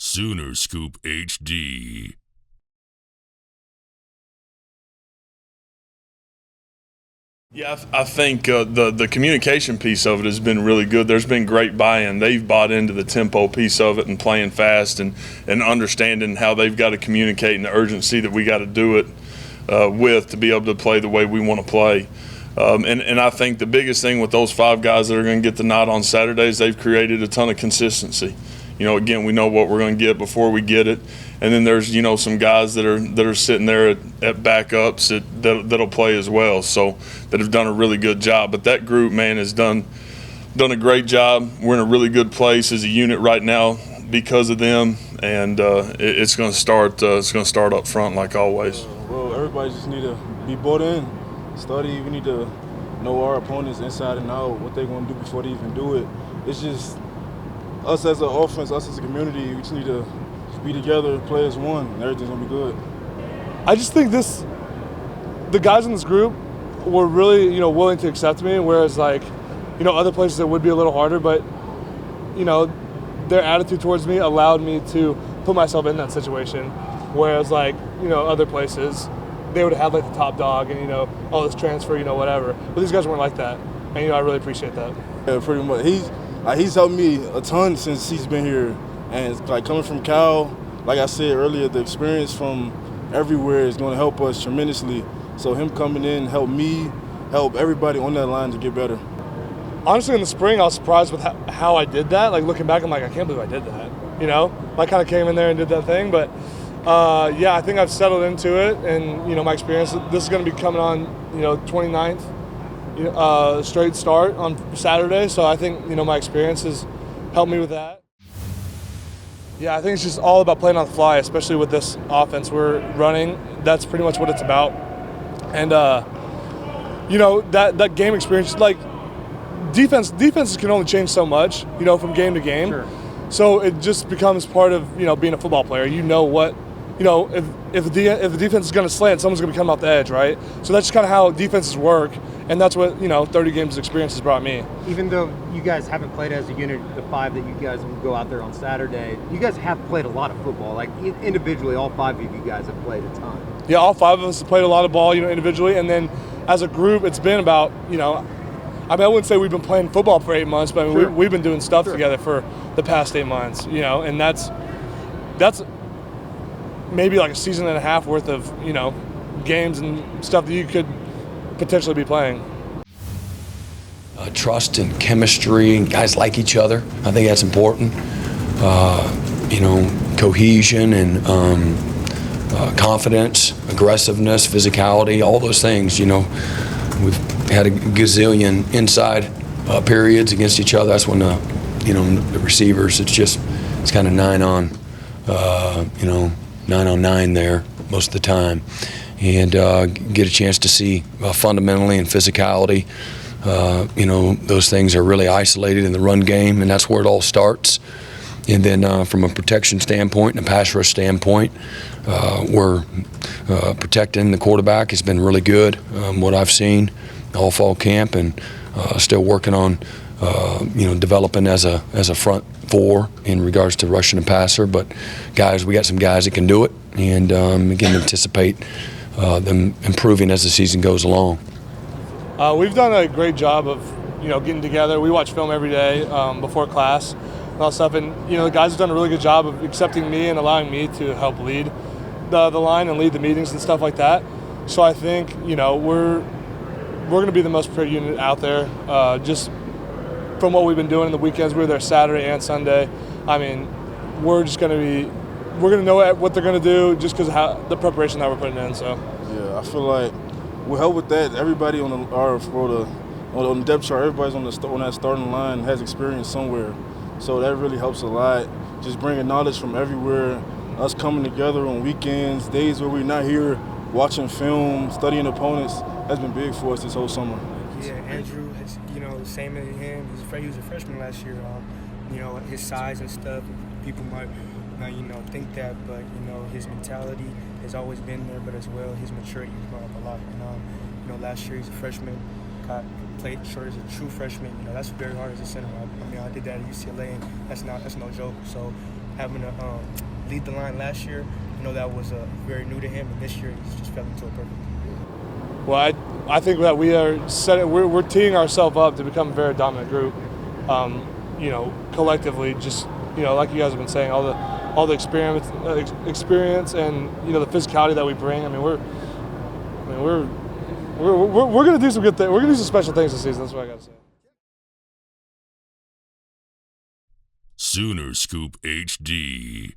Sooner Scoop HD. Yeah, I think the communication piece of it has been really good. There's been great buy-in. They've bought into the tempo piece of it and playing fast and understanding how they've got to communicate and the urgency that we got to do it with to be able to play the way we want to play. And I think the biggest thing with those 5 guys that are going to get the nod on Saturdays, they've created a ton of consistency. You know, again, we know what we're going to get before we get it. And then there's, some guys that are sitting there at backups that'll play as well, so that have done a really good job. But that group, man, has done a great job. We're in a really good place as a unit right now because of them, and it's going to start. It's going to start up front like always. Well, everybody just need to be bought in, study. We need to know our opponents inside and out, what they're going to do before they even do it. It's just us as an offense, us as a community. We just need to be together, play as one, and everything's gonna be good. I just think the guys in this group were really, willing to accept me, whereas other places it would be a little harder, but, their attitude towards me allowed me to put myself in that situation, whereas other places, they would have had the top dog and, this transfer, whatever. But these guys weren't like that, and, I really appreciate that. Yeah, pretty much. He's helped me a ton since he's been here. And it's coming from Cal, like I said earlier, the experience from everywhere is going to help us tremendously. So him coming in helped me, help everybody on that line to get better. Honestly, in the spring, I was surprised with how I did that. Looking back, I'm I can't believe I did that. I kind of came in there and did that thing. But, I think I've settled into it. And, my experience, this is going to be coming on, 29th straight start on Saturday. So I think, my experience has helped me with that. Yeah, I think it's just all about playing on the fly, especially with this offense we're running. That's pretty much what it's about. And, that game experience, defenses can only change so much, from game to game. Sure. So it just becomes part of, being a football player. If the defense is going to slant, someone's going to come off the edge, right? So that's just kind of how defenses work. And that's what, 30 games of experience has brought me. Even though you guys haven't played as a unit, the 5 that you guys will go out there on Saturday, you guys have played a lot of football. Individually, all 5 of you guys have played a ton. Yeah, all 5 of us have played a lot of ball, individually. And then as a group, it's been about, I wouldn't say we've been playing football for 8 months, but Sure. we've been doing stuff together for the past 8 months, and that's maybe a season and a half worth of, games and stuff that you could potentially be playing. Trust and chemistry, and guys like each other. I think that's important. Cohesion and confidence, aggressiveness, physicality, all those things. We've had a gazillion inside periods against each other. That's when the receivers. It's kind of 9 on 9 there most of the time, and get a chance to see fundamentally and physicality. Those things are really isolated in the run game, and that's where it all starts. And then from a protection standpoint and a pass rush standpoint, we're protecting the quarterback has been really good, what I've seen all fall camp, and still working on developing as a front 4 in regards to rushing and passer. But guys, we got some guys that can do it, and again, anticipate them improving as the season goes along. We've done a great job of, getting together. We watch film every day before class and all that stuff. And, the guys have done a really good job of accepting me and allowing me to help lead the line and lead the meetings and stuff like that. So I think, we're going to be the most prepared unit out there. Just from what we've been doing in the weekends, we were there Saturday and Sunday. We're going to know what they're going to do just because of how the preparation that we're putting in. So Yeah, I feel like we'll help with that. Everybody on the depth chart, everybody's on that starting line has experience somewhere. So that really helps a lot. Just bringing knowledge from everywhere, us coming together on weekends, days where we're not here watching film, studying opponents, has been big for us this whole summer. Yeah, Andrew has, same as him. He was a freshman last year. His size and stuff, people might not, think that, but, his mentality has always been there, but as well, his maturity has gone up a lot. Last year he's a freshman, played short as a true freshman. That's very hard as a center. I did that at UCLA, and that's no joke. So, having to lead the line last year. I know that was very new to him, and this year he's just fell into it perfectly. Well, I think that we're teeing ourselves up to become a very dominant group. Collectively, just like you guys have been saying, all the experience and the physicality that we bring. I mean, we're gonna do some good things. We're gonna do some special things this season. That's what I gotta say. Sooner Scoop HD.